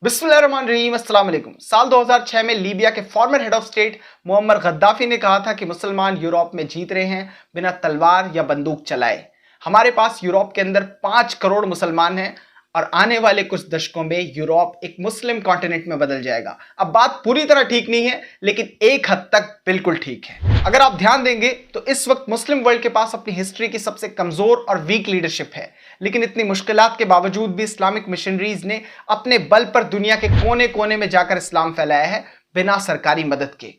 बिस्मिल्लाहिर्रहमानिर्रहीम अस्सलाम वालेकुम। साल 2006 में लीबिया के farmer head of state Muammar Gaddafi ने कहा था कि मुसलमान यूरोप में जीत रहे हैं बिना तलवार या बंदूक चलाए। हमारे पास यूरोप के अंदर 5 करोड़ मुसलमान हैं और आने वाले कुछ दशकों में यूरोप एक मुस्लिम कॉन्टिनेंट में बदल जाएगा। अब बात पूरी तरह ठीक नहीं है, लेकिन एक हद तक बिल्कुल ठीक है। अगर आप ध्यान देंगे तो इस वक्त मुस्लिम वर्ल्ड के पास अपनी हिस्ट्री की सबसे कमजोर और वीक लीडरशिप है, लेकिन इतनी मुश्किलात के बावजूद भी इस्लामिक मिशनरीज ने अपने बल पर दुनिया के कोने कोने में जाकर इस्लाम फैलाया है बिना सरकारी मदद के।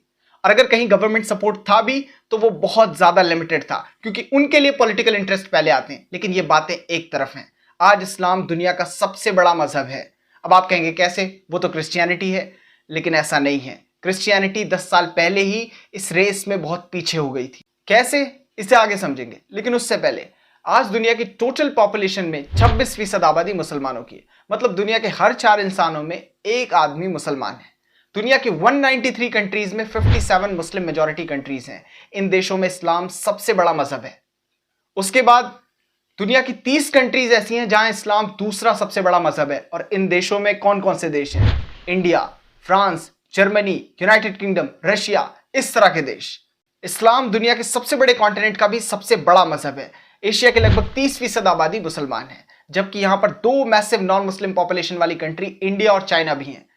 और अगर कहीं गवर्नमेंट सपोर्ट था भी तो वो बहुत ज्यादा लिमिटेड था, क्योंकि उनके लिए पॉलिटिकल इंटरेस्ट पहले आते हैं। लेकिन ये बातें एक तरफ हैं, आज इस्लाम दुनिया का सबसे बड़ा मजहब है। अब आप कहेंगे कैसे, वो तो क्रिश्चियनिटी है। लेकिन ऐसा नहीं है। क्रिश्चियनिटी 10 साल पहले ही इस रेस में बहुत पीछे हो गई थी। कैसे, इसे आगे समझेंगे। लेकिन उससे पहले आज दुनिया की टोटल पॉपुलेशन में 26% आबादी मुसलमानों की है। मतलब दुनिया के हर 4 इंसानों में एक आदमी मुसलमान है। दुनिया की 193 कंट्रीज में 57 मुस्लिम मेजॉरिटी कंट्रीज हैं। इन देशों में इस्लाम सबसे बड़ा मजहब है। उसके बाद दुनिया की 30 कंट्रीज ऐसी हैं जहां इस्लाम दूसरा सबसे बड़ा मजहब है। और इन देशों में कौन कौन से देश हैं? India, France, Germany, United kingdom, Russia, इस तरह के देश। इस्लाम दुनिया के सबसे बड़े कॉन्टिनेंट का भी सबसे बड़ा मजहब है। एशिया के लगभग 30% आबादी मुसलमान है, जबकि यहां पर 2 मैसिव नॉन मुस्लिम पॉपुलेशन वाली कंट्री इंडिया और चाइना भी हैं।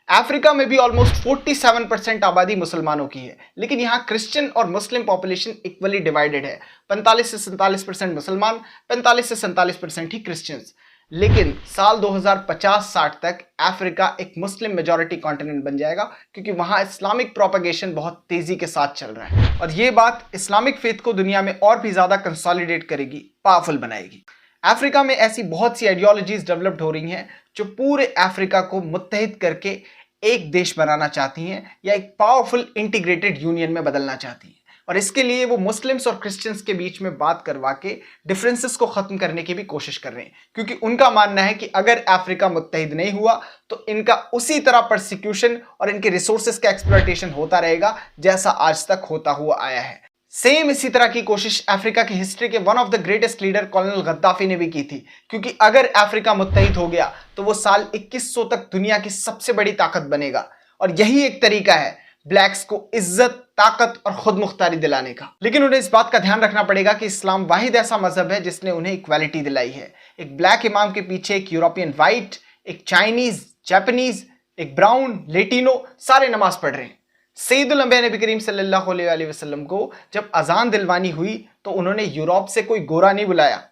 अफ्रीका में भी ऑलमोस्ट 47% आबादी मुसलमानों की है, लेकिन यहां क्रिश्चियन और मुस्लिम पॉपुलेशन इक्वली डिवाइडेड है। 45 से 47% मुसलमान, 45 से 47% ही क्रिश्चियंस। लेकिन साल 2050-60 तक अफ्रीका एक मुस्लिम मेजॉरिटी कॉन्टिनेंट बन जाएगा, क्योंकि वहां इस्लामिक प्रोपेगेशन बहुत तेजी के साथ चल रहा है। और ये बात इस्लामिक फेथ को दुनिया में और भी ज्यादा कंसोलिडेट करेगी, पावरफुल बनाएगी। अफ्रीका में ऐसी बहुत सी आइडियोलॉजीज डेवलप्ड हो रही हैं जो पूरे अफ्रीका को मुत्तहिद करके एक देश बनाना चाहती हैं या एक पावरफुल इंटीग्रेटेड यूनियन में बदलना चाहती हैं। और इसके लिए वो मुस्लिम्स और क्रिश्चियंस के बीच में बात करवा के डिफरेंसेस को खत्म करने की भी कोशिश कर रहे हैं, क्योंकि उनका मानना है कि अगर अफ्रीका मुत्तहिद नहीं हुआ तो इनका उसी तरह परसिक्यूशन और इनके रिसोर्सेज का एक्सप्लॉयटेशन होता रहेगा जैसा आज तक होता हुआ आया है। सेम इसी तरह की कोशिश अफ्रीका की हिस्ट्री के one of the greatest leader colonel Gaddafi ने भी की थी, क्योंकि अगर अफ्रीका मुत्तहिद हो गया तो वो साल 2100 तक दुनिया की सबसे बड़ी ताकत बनेगा। और यही एक तरीका है ब्लैक्स को इज्जत, ताकत और खुद मुख्तारी दिलाने का। लेकिन उन्हें इस बात का ध्यान रखना पड़ेगा कि इस्लाम वाहिद ऐसा मजहब है जिसने उन्हें इक्वालिटी दिलाई है। एक ब्लैक इमाम के पीछे एक यूरोपियन वाइट, एक चाइनीज, जापानीज, एक ब्राउन, लेटिनो सारे नमाज पढ़ रहे हैं। सैयदुल अंबिया नबी करीम सल्लल्लाहु अलैहि वसल्लम को जब अजान दिलवानी हुई तो उन्होंने यूरोप से कोई गोरा नहीं बुलाया।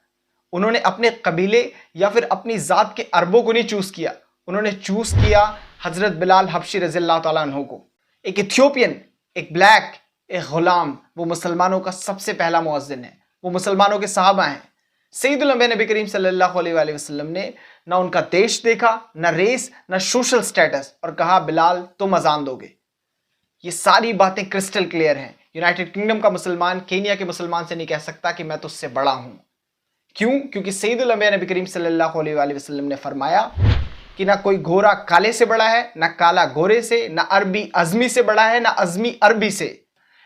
उन्होंने अपने कबीले या फिर अपनी जात के अरबों को नहीं चूज किया। उन्होंने चूज किया हजरत बिलाल हबशी रज़ियल्लाहु ताला अन्हु को। एक इथियोपियन, एक ब्लैक, एक गुलाम। वो मुसलमानों का सबसे पहला मुअज्जिन है, वो मुसलमानों के सहाबा हैं। सैयदुल अंबिया नबी करीम सल्लल्लाहु अलैहि वसल्लम ने ना उनका देश देखा, ना रेस, ना सोशल स्टेटस, और कहा बिलाल तुम अजान दोगे। ये सारी बातें क्रिस्टल क्लियर हैं। यूनाइटेड किंगडम का मुसलमान केनिया के मुसलमान से नहीं कह सकता कि मैं तुझसे बड़ा हूं। क्यों? क्योंकि सैयदुल अंबिया नबी करीम सल्लल्लाहु अलैहि वसल्लम ने फरमाया कि ना कोई गोरा काले से बड़ा है, ना काला गोरे से, ना अरबी अजमी से बड़ा है, ना अजमी अरबी से।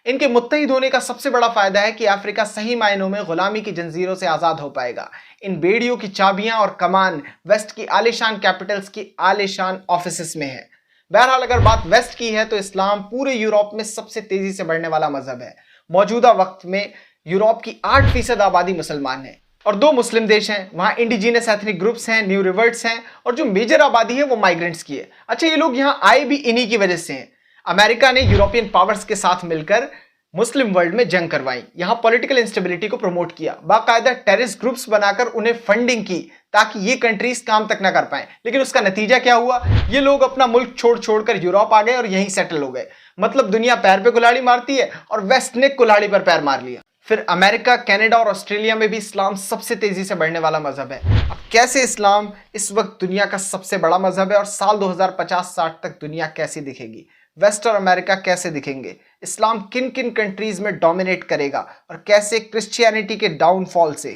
इनके मुत्तहिद होने का सबसे बड़ा फायदा है कि अफ्रीका सही मायनों में गुलामी की जंजीरों से आजाद हो पाएगा। इन बेड़ियों की चाबियां और कमान वेस्ट की आलिशान कैपिटल्स की आलिशान ऑफिसेस में है। बहरहाल अगर बात वेस्ट की है तो इस्लाम पूरे यूरोप में सबसे तेजी से बढ़ने वाला मजहब है। मौजूदा वक्त में यूरोप की 8% आबादी मुसलमान है और 2 मुस्लिम देश हैं। वहां इंडिजिनस एथनिक ग्रुप्स हैं, न्यू रिवर्ट्स हैं, और जो मेजर आबादी है वो माइग्रेंट्स की है। अच्छा, ये लोग यहाँ आए भी इन्हीं की वजह से हैं। अमेरिका ने यूरोपियन पावर्स के साथ मिलकर मुस्लिम वर्ल्ड में जंग करवाई, यहां पॉलिटिकल इंस्टेबिलिटी को प्रमोट किया, बाकायदा टेररिस्ट ग्रुप्स बनाकर उन्हें फंडिंग की ताकि ये कंट्रीज काम तक ना कर पाए। लेकिन उसका नतीजा क्या हुआ? ये लोग अपना मुल्क छोड़ छोड़कर यूरोप आ गए और यहीं सेटल हो गए। मतलब दुनिया पैर पे कुल्हाड़ी मारती है और वेस्ट ने कुल्हाड़ी पर पैर मार लिया। फिर अमेरिका, कनाडा और ऑस्ट्रेलिया में भी इस्लाम सबसे तेजी से बढ़ने वाला मजहब है। अब कैसे इस्लाम इस वक्त दुनिया का सबसे बड़ा मजहब है और साल 2050-60 तक दुनिया कैसी दिखेगी, वेस्ट और अमेरिका कैसे दिखेंगे, इस्लाम किन किन कंट्रीज में डोमिनेट करेगा, और कैसे क्रिश्चियनिटी के डाउनफॉल से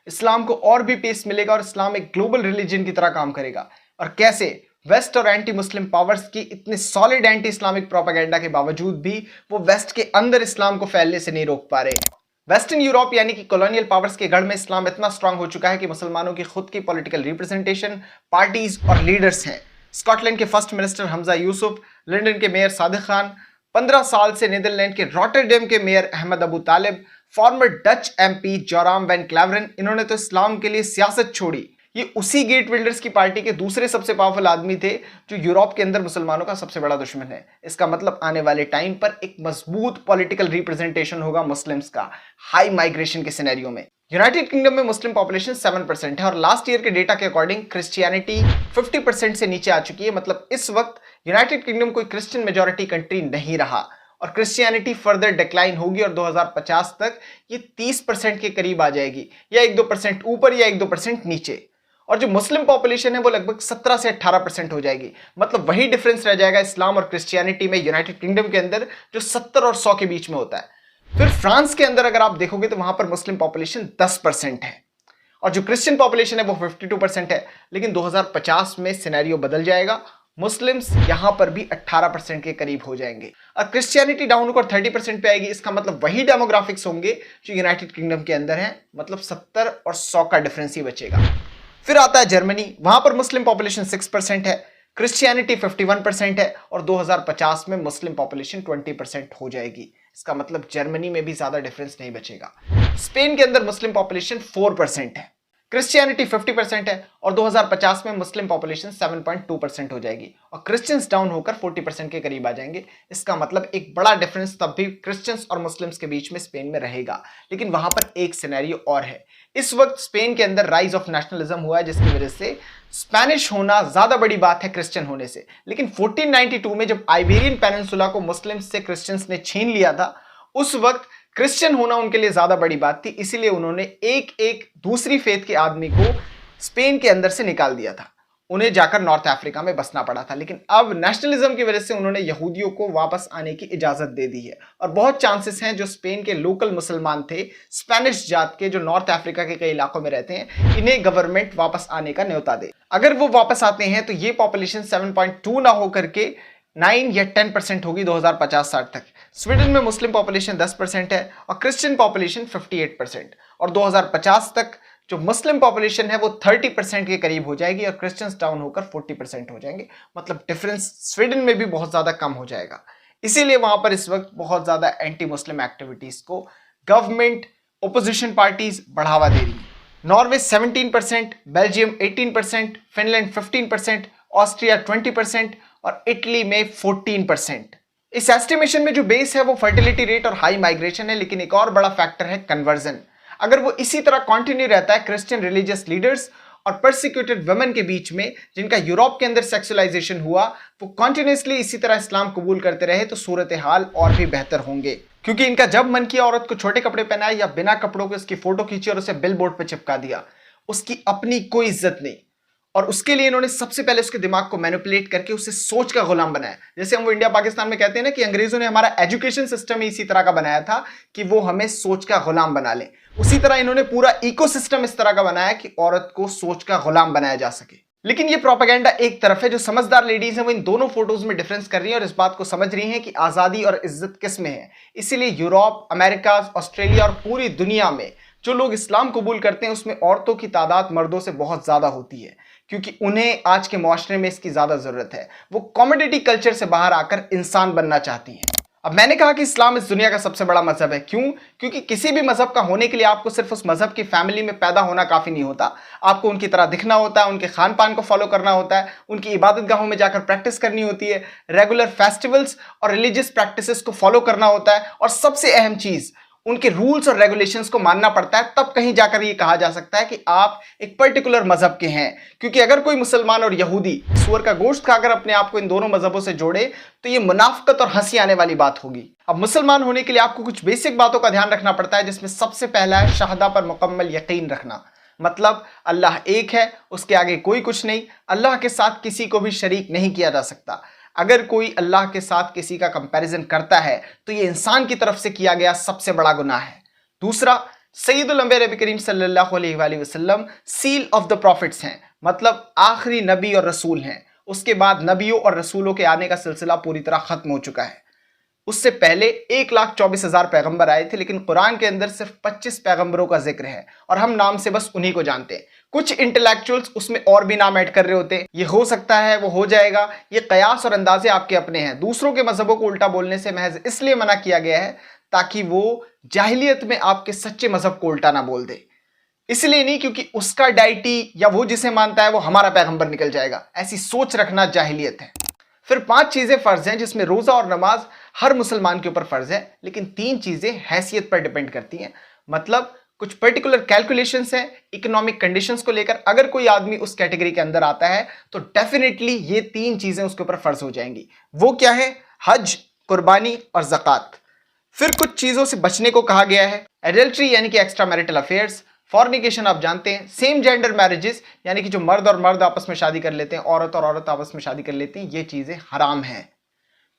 इस्लाम को और भी पेस मिलेगा और इस्लाम एक ग्लोबल रिलीजन की तरह काम करेगा, और कैसे वेस्ट और एंटी मुस्लिम पावर्स की इतने सॉलिड एंटी इस्लामिक प्रोपेगेंडा के बावजूद भी वो वेस्ट के अंदर इस्लाम को फैलने से नहीं रोक पा रहे। वेस्टर्न यूरोप यानी कि कॉलोनियल पावर्स के गढ़ में इस्लाम इतना स्ट्रांग हो चुका है कि मुसलमानों की खुद की पॉलिटिकल रिप्रेजेंटेशन, पार्टीज और लीडर्स हैं। स्कॉटलैंड के first minister Humza Yousaf, London के मेयर सादिक खान, 15 साल से नीदरलैंड के रॉटरडैम के mayor Ahmed Aboutaleb, former Dutch MP Joram van Klaveren, इन्होंने तो इस्लाम के लिए सियासत छोड़ी। ये उसी गेट बिल्डर्स की पार्टी के दूसरे सबसे पावरफुल आदमी थे जो यूरोप के अंदर मुसलमानों का सबसे बड़ा दुश्मन है। इसका मतलब आने वाले टाइम पर एक मजबूत पॉलिटिकल रिप्रेजेंटेशन होगा मुस्लिम्स का हाई माइग्रेशन के सिनेरियो में। यूनाइटेड किंगडम में मुस्लिम पॉपुलेशन 7% है और लास्ट ईयर के डेटा के अकॉर्डिंग क्रिश्चियनिटी 50% से नीचे आ चुकी है। मतलब इस वक्त यूनाइटेड किंगडम कोई क्रिश्चियन मेजॉरिटी कंट्री नहीं रहा और क्रिश्चियनिटी फर्दर डिक्लाइन होगी और 2050 तक ये 30% के करीब आ जाएगी, या 1-2% ऊपर या 1-2% नीचे। और जो मुस्लिम पॉपुलेशन है वो लगभग 17 से 18% हो जाएगी। मतलब वही डिफरेंस रह जाएगा इस्लाम और क्रिश्चियनिटी में यूनाइटेड किंगडम के अंदर जो 70 और 100 के बीच में होता है। फिर फ्रांस के अंदर अगर आप देखोगे तो वहां पर मुस्लिम पॉपुलेशन 10% है और जो क्रिश्चियन पॉपुलेशन है वो 52% है। लेकिन 2050 में सिनेरियो बदल जाएगा, मुस्लिम्स यहां पर भी 18% के करीब हो जाएंगे और क्रिश्चियनिटी डाउन होकर 30% पे आएगी। इसका मतलब वही डेमोग्राफिक्स होंगे जो यूनाइटेड किंगडम के अंदर है। मतलब 70 और 100 का डिफरेंस ही बचेगा। फिर आता है जर्मनी, वहां पर मुस्लिम पॉपुलेशन 6% है, क्रिश्चियनिटी 51% है और 2050 में मुस्लिम पॉपुलेशन 20% हो जाएगी। इसका मतलब जर्मनी में भी ज्यादा डिफरेंस नहीं बचेगा। स्पेन के अंदर मुस्लिम पॉपुलेशन 4% है, क्रिश्चियनिटी 50% है और 2050 में मुस्लिम पॉपुलेशन 7.2% हो जाएगी और क्रिश्चियंस डाउन होकर 40% के करीब आ जाएंगे। इसका मतलब एक बड़ा डिफरेंस तब भी क्रिश्चियंस और मुस्लिम्स के बीच में स्पेन में रहेगा। लेकिन वहां पर एक सिनेरियो और है, इस वक्त स्पेन के अंदर राइज ऑफ नेशनलिज्म हुआ है जिसकी वजह से स्पेनिश होना ज्यादा बड़ी बात है क्रिश्चियन होने से। लेकिन 1492 में जब आइबेरियन पेनिनसुला को मुस्लिम्स से क्रिश्चियंस ने छीन लिया था, उस वक्त क्रिश्चियन होना उनके लिए ज्यादा बड़ी बात थी, इसीलिए उन्होंने एक एक दूसरी फेथ के आदमी को स्पेन के अंदर से निकाल दिया था। उन्हें जाकर नॉर्थ अफ्रीका में बसना पड़ा था। लेकिन अब नेशनलिज्म की वजह से उन्होंने यहूदियों को वापस आने की इजाजत दे दी है और बहुत चांसेस हैं जो स्पेन के लोकल मुसलमान थे, स्पेनिश जात के, जो नॉर्थ अफ्रीका के कई इलाकों में रहते हैं, इन्हें गवर्नमेंट वापस आने का न्योता दे। अगर वो वापस आते हैं तो ये पॉपुलेशन 7.2 ना होकर के 9 या 10% होगी 2050-60 तक। स्वीडन में मुस्लिम पॉपुलेशन 10% है और क्रिश्चियन पॉपुलेशन 58% और 2050 तक जो मुस्लिम पॉपुलेशन है वो 30% के करीब हो जाएगी और क्रिश्चियंस डाउन होकर 40% हो जाएंगे। मतलब डिफरेंस स्वीडन में भी बहुत ज्यादा कम हो जाएगा। इसीलिए वहां पर इस वक्त बहुत ज्यादा एंटी मुस्लिम एक्टिविटीज को गवर्नमेंट, ओपोजिशन पार्टीज बढ़ावा दे रही है। नॉर्वे 17%, बेल्जियम 18%, फिनलैंड 15%, ऑस्ट्रिया 20% और इटली में 14%। इस एस्टिमेशन में जो बेस है वो फर्टिलिटी रेट और हाई माइग्रेशन है। लेकिन एक और बड़ा फैक्टर है कन्वर्जन। अगर वो इसी तरह कंटिन्यू रहता है क्रिश्चियन रिलीजियस लीडर्स और परसिक्यूटेड वुमेन के बीच में, जिनका यूरोप के अंदर सेक्सुअलाइजेशन हुआ, वो कंटिन्यूअसली इसी तरह इस्लाम कबूल करते रहे तो सूरत हाल और भी बेहतर होंगे। क्योंकि इनका जब मन किया औरत को छोटे कपड़े पहनाए या बिना कपड़ों के उसकी फोटो खींची और उसे बिल बोर्ड पर चिपका दिया, उसकी अपनी कोई इज्जत नहीं। और उसके लिए इन्होंने सबसे पहले उसके दिमाग को मैनिपुलेट करके उसे सोच का गुलाम बनाया। जैसे हम वो इंडिया पाकिस्तान में कहते हैं ना कि अंग्रेजों ने हमारा एजुकेशन सिस्टम ही इसी तरह का बनाया था कि वो हमें सोच का गुलाम बना ले, उसी तरह इन्होंने पूरा इकोसिस्टम इस तरह का बनाया कि औरत को सोच का गुलाम बनाया जा सके। लेकिन ये प्रोपेगेंडा एक तरफ है। जो समझदार लेडीज हैं वो इन दोनों फोटोज में डिफरेंस कर रही हैं और इस बात को समझ रही हैं कि आजादी और इज्जत किस में है। इसीलिए यूरोप, अमेरिका, ऑस्ट्रेलिया और पूरी दुनिया में जो लोग इस्लाम कबूल करते हैं उसमें औरतों की तादाद मर्दों से बहुत ज्यादा होती है, क्योंकि उन्हें आज के मुआशरे में इसकी ज्यादा जरूरत है। वो कॉमोडिटी कल्चर से बाहर आकर इंसान बनना चाहती हैं। अब मैंने कहा कि इस्लाम इस दुनिया का सबसे बड़ा मजहब है। क्यों? क्योंकि किसी भी मजहब का होने के लिए आपको सिर्फ उस मजहब की फैमिली में पैदा होना काफी नहीं होता, आपको उनकी तरह दिखना होता है, उनके खान पान को फॉलो करना होता है, उनकी इबादत गाहों में जाकर प्रैक्टिस करनी होती है, रेगुलर फेस्टिवल्स और रिलीजियस प्रैक्टिसेस को फॉलो करना होता है और सबसे अहम चीज, उनके रूल्स और रेगुलेशंस को मानना पड़ता है। तब कहीं जाकर ये कहा जा सकता है कि आप एक पर्टिकुलर मजहब के हैं। क्योंकि अगर कोई मुसलमान और यहूदी सूअर का गोश्त खाकर अपने आप को इन दोनों मजहबों से जोड़े तो ये मुनाफकत और हंसी आने वाली बात होगी। अब मुसलमान होने के लिए आपको कुछ बेसिक बातों का ध्यान रखना पड़ता है, जिसमें सबसे पहला है शहादा पर मुकम्मल यकीन रखना। मतलब अल्लाह एक है, उसके आगे कोई कुछ नहीं, अल्लाह के साथ किसी को भी शरीक नहीं किया जा सकता। अगर कोई अल्लाह के साथ किसी का कंपैरिजन करता है तो ये इंसान की तरफ से किया गया सबसे बड़ा गुनाह है। दूसरा, सैयदुल अंबिया नबी करीम सल्लल्लाहु अलैहि वसल्लम सील ऑफ द प्रॉफिट्स हैं, मतलब आखिरी नबी और रसूल हैं। उसके बाद नबियों और रसूलों के आने का सिलसिला पूरी तरह खत्म हो चुका है। उससे पहले 1,24,000 पैगंबर आए थे, लेकिन कुरान के अंदर सिर्फ 25 पैगंबरों का जिक्र है और हम नाम से बस उन्हीं को जानते हैं। कुछ इंटेलेक्चुअल्स उसमें और भी नाम ऐड कर रहे होते हैं, ये हो सकता है, वो हो जाएगा। ये कयास और अंदाजे आपके अपने हैं। दूसरों के मजहबों को उल्टा बोलने से महज इसलिए मना किया गया है ताकि वो जाहिलियत में आपके सच्चे मजहब को उल्टा ना बोल दे। इसलिए नहीं क्योंकि उसका डाइटी या वो जिसे मानता है वो हमारा पैगंबर निकल जाएगा। ऐसी सोच रखना जाहिलियत है। फिर 5 चीजें फर्ज हैं जिसमें रोजा और नमाज हर मुसलमान के ऊपर फर्ज है, लेकिन 3 चीजें हैसियत पर डिपेंड करती हैं। मतलब कुछ पर्टिकुलर कैलकुलेशंस हैं इकोनॉमिक कंडीशंस को लेकर। अगर कोई आदमी उस कैटेगरी के अंदर आता है तो डेफिनेटली ये 3 चीजें उसके ऊपर फर्ज हो जाएंगी। वो क्या है? हज, कुर्बानी और ज़कात। फिर कुछ चीजों से बचने को कहा गया है। एडल्ट्री यानी कि एक्स्ट्रा मैरिटल अफेयर्स, फॉर्निकेशन आप जानते हैं, सेम जेंडर मैरिजेस यानी कि जो मर्द और मर्द आपस में शादी कर लेते हैं, औरत और औरत आपस में शादी कर लेती हैं, ये चीजें हराम हैं।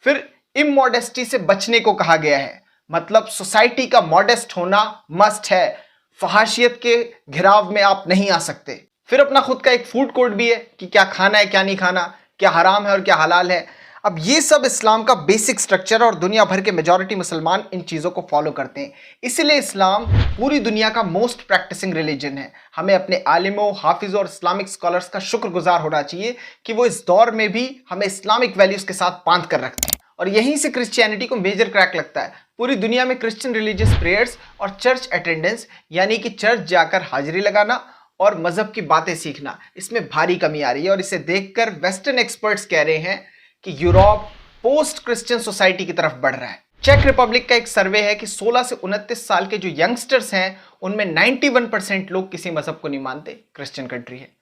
फिर इमोडेस्टी से बचने को कहा गया है। मतलब सोसाइटी का मॉडेस्ट होना मस्ट है। फहाशियत के घिराव में आप नहीं आ सकते। फिर अपना खुद का एक फूड कोड भी है कि क्या खाना है क्या नहीं खाना, क्या हराम है और क्या हलाल है। अब ये सब इस्लाम का बेसिक स्ट्रक्चर है और दुनिया भर के मेजॉरिटी मुसलमान इन चीज़ों को फॉलो करते हैं। इसलिए इस्लाम पूरी दुनिया का मोस्ट प्रैक्टिसिंग रिलीजन है। हमें अपने आलिमों, हाफिज़ों और इस्लामिक स्कॉलर्स का शुक्रगुजार होना चाहिए कि वो इस दौर में भी हमें इस्लामिक वैल्यूज़ के साथ बांध कर रखते हैं। और यहीं से क्रिश्चियनिटी को मेजर क्रैक लगता है। पूरी दुनिया में क्रिश्चियन रिलीजियस प्रेयर्स और चर्च अटेंडेंस यानी कि चर्च जाकर हाजिरी लगाना और मजहब की बातें सीखना, इसमें भारी कमी आ रही है। और इसे देखकर वेस्टर्न एक्सपर्ट्स कह रहे हैं कि यूरोप पोस्ट क्रिश्चियन सोसाइटी की तरफ बढ़ रहा है। चेक रिपब्लिक का एक सर्वे है कि 16 से 29 साल के जो यंगस्टर्स हैं उनमें 91% लोग किसी मजहब को नहीं मानते। क्रिश्चियन कंट्री है।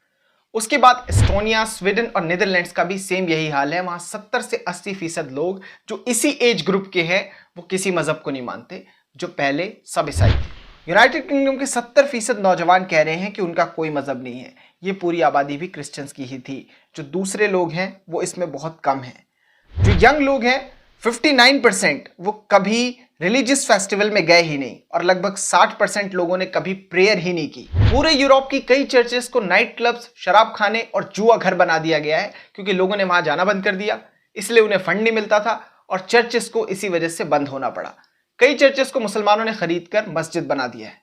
उसके बाद एस्टोनिया, स्वीडन और नीदरलैंड्स का भी सेम यही हाल है। वहां 70 से 80% लोग जो इसी एज ग्रुप के हैं वो किसी मजहब को नहीं मानते, जो पहले सब ईसाई थे। यूनाइटेड किंगडम के 70% नौजवान कह रहे हैं कि उनका कोई मजहब नहीं है। ये पूरी आबादी भी क्रिश्चियंस की ही थी। जो दूसरे लोग हैं वो इसमें बहुत कम हैं। जो यंग लोग हैं 59% वो कभी रिलीजियस फेस्टिवल में गए ही नहीं और लगभग 60% लोगों ने कभी प्रेयर ही नहीं की। पूरे यूरोप की कई चर्चेस को नाइट क्लब्स, शराब खाने और जुआ घर बना दिया गया है क्योंकि लोगों ने वहां जाना बंद कर दिया। इसलिए उन्हें फंड नहीं मिलता था और चर्चेस को इसी वजह से बंद होना पड़ा। कई चर्चेस को मुसलमानों ने खरीद कर मस्जिद बना दिया है।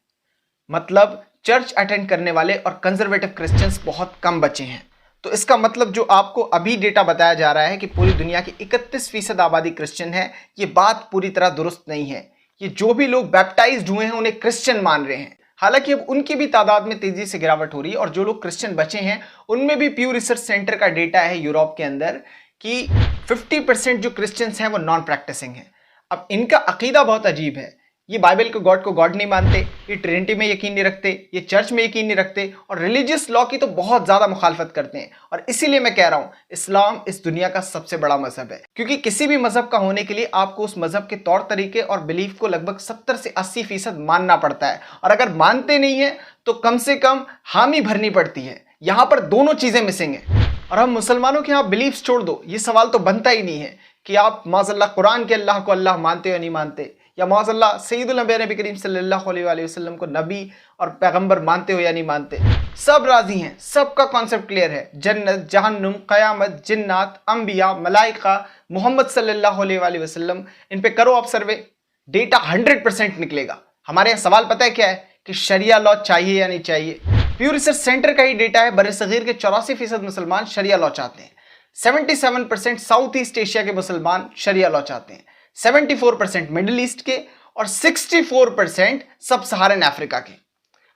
मतलब चर्च अटेंड करने वाले और कंजर्वेटिव क्रिश्चियंस बहुत कम बचे हैं। तो इसका मतलब जो आपको अभी डेटा बताया जा रहा है कि पूरी दुनिया की 31% आबादी क्रिश्चियन है, ये बात पूरी तरह दुरुस्त नहीं है। ये जो भी लोग बैप्टाइज्ड हुए हैं उन्हें क्रिश्चियन मान रहे हैं। हालांकि अब उनकी भी तादाद में तेजी से गिरावट हो रही है और जो लोग क्रिश्चियन बचे हैं उनमें भी प्यू रिसर्च सेंटर का डेटा है यूरोप के अंदर कि 50% जो क्रिश्चियंस हैं वो नॉन प्रैक्टिसिंग हैं। अब इनका अकीदा बहुत अजीब है। ये बाइबल को गॉड नहीं मानते, ये ट्रिनिटी में यकीन नहीं रखते, ये चर्च में यकीन नहीं रखते और रिलीजियस लॉ की तो बहुत ज़्यादा मुखालफत करते हैं। और इसीलिए मैं कह रहा हूँ इस्लाम इस दुनिया का सबसे बड़ा मजहब है, क्योंकि किसी भी मजहब का होने के लिए आपको उस मजहब के तौर तरीके और बिलीफ को लगभग 70 से 80% मानना पड़ता है। और अगर मानते नहीं है तो कम से कम हामी भरनी पड़ती है। यहाँ पर दोनों चीज़ें मिसिंग हैं। और हम मुसलमानों के यहाँ बिलीफ्स छोड़ दो, ये सवाल तो बनता ही नहीं है कि आप माज़अल्लाह कुरान के अल्लाह को अल्लाह मानते हो या नहीं मानते, या माज़अल्लाह सैयदुल अंबिया नबी करीम सल्लल्लाहु अलैहि वसल्लम को नबी और पैगंबर मानते हो या नहीं मानते। सब राजी हैं, सबका कॉन्सेप्ट क्लियर है। जन्नत, जहन्नुम, क़यामत, जिन्नात, अंबिया, मलाइका, मोहम्मद सल्लल्लाहु अलैहि वसल्लम, इन पे करो आप सर्वे, डेटा 100% निकलेगा। हमारे यहाँ सवाल पता है क्या है कि शरिया लॉ चाहिए या नहीं चाहिए। प्यू रिसर्च सेंटर का ही डेटा है, बरसगीर के 84% मुसलमान शरिया लॉ चाहते हैं। 77% साउथ ईस्ट एशिया के मुसलमान शरिया लॉ चाहते हैं, 74% मिडिल ईस्ट के और 64% सब सहारन अफ्रीका के।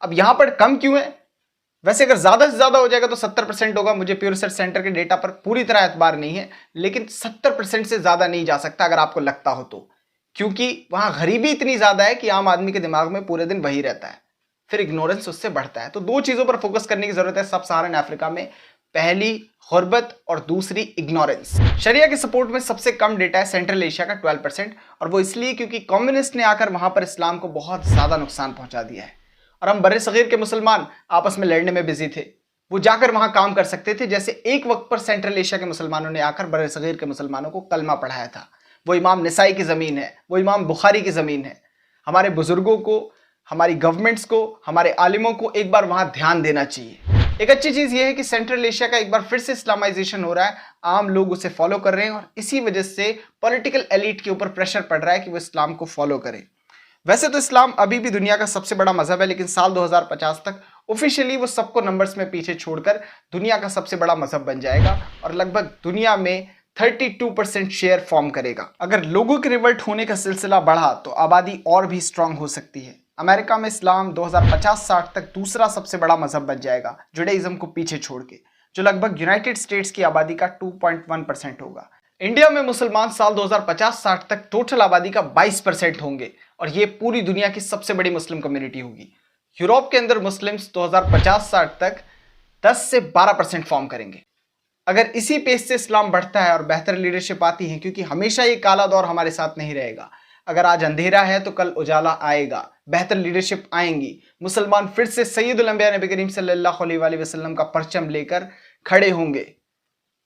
अब यहां पर कम क्यों है? वैसे अगर ज्यादा से ज्यादा हो जाएगा तो 70% होगा। मुझे प्यू रिसर्च सेंटर के डेटा पर पूरी तरह एतबार नहीं है, लेकिन 70% से ज्यादा नहीं जा सकता अगर आपको लगता हो तो, क्योंकि वहां गरीबी इतनी ज्यादा है कि आम आदमी के दिमाग में पूरे दिन वही रहता है, फिर इग्नोरेंस उससे बढ़ता है। तो 2 चीजों पर फोकस करने की जरूरत है सब सहारन अफ्रीका में, पहली गुर्बत और दूसरी इग्नोरेंस। शरिया के सपोर्ट में सबसे कम डेटा है सेंट्रल एशिया का 12%, और वो इसलिए क्योंकि कम्युनिस्ट ने आकर वहां पर इस्लाम को बहुत ज्यादा नुकसान पहुंचा दिया है और हम बर्रे-सगीर के मुसलमान आपस में लड़ने में बिजी थे। वो जाकर वहां काम कर सकते थे, जैसे एक वक्त पर सेंट्रल एशिया के मुसलमानों ने आकर बर्रे-सगीर के मुसलमानों को कलमा पढ़ाया था। वो इमाम निसाई की जमीन है, वो इमाम बुखारी की जमीन है। हमारे बुजुर्गों को, हमारी गवर्नमेंट्स को, हमारे आलिमों को एक बार वहां ध्यान देना चाहिए। एक अच्छी चीज यह है कि सेंट्रल एशिया का एक बार फिर से इस्लामाइजेशन हो रहा है, आम लोग उसे फॉलो कर रहे हैं और इसी वजह से पॉलिटिकल एलिट के ऊपर प्रेशर पड़ रहा है कि वो इस्लाम को फॉलो करे। वैसे तो इस्लाम अभी भी दुनिया का सबसे बड़ा मजहब है, लेकिन साल 2050 तक ऑफिशियली वो सबको नंबर्स में पीछे छोड़कर दुनिया का सबसे बड़ा मजहब बन जाएगा और लगभग दुनिया में 32% शेयर फॉर्म करेगा। अगर लोगों के रिवल्ट होने का सिलसिला बढ़ा तो आबादी और भी स्ट्रांग हो सकती है। अमेरिका में इस्लाम 2050-60 तक दूसरा सबसे बड़ा मजहब बन जाएगा जुडाइज्म को पीछे छोड़ के, जो लगभग यूनाइटेड स्टेट्स की आबादी का 2.1% होगा। इंडिया में मुसलमान साल 2050-60 तक टोटल आबादी का 22% होंगे और ये पूरी दुनिया की सबसे बड़ी मुस्लिम कम्युनिटी होगी। यूरोप के अंदर मुस्लिम्स 2050-60 तक 10 से 12% फॉर्म करेंगे। अगर इसी पेस से इस्लाम बढ़ता है और बेहतर लीडरशिप आती है, क्योंकि हमेशा ये काला दौर हमारे साथ नहीं रहेगा। अगर आज अंधेरा है तो कल उजाला आएगा, बेहतर लीडरशिप आएंगी, मुसलमान फिर से सैयदुल अंबिया नबी करीम सल्लल्लाहु अलैहि वसल्लम का परचम लेकर खड़े होंगे,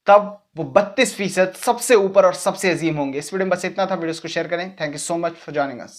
तब वो 32% सबसे ऊपर और सबसे अजीम होंगे। इस वीडियो में बस इतना था। वीडियो को शेयर करें। Thank you so much for joining us.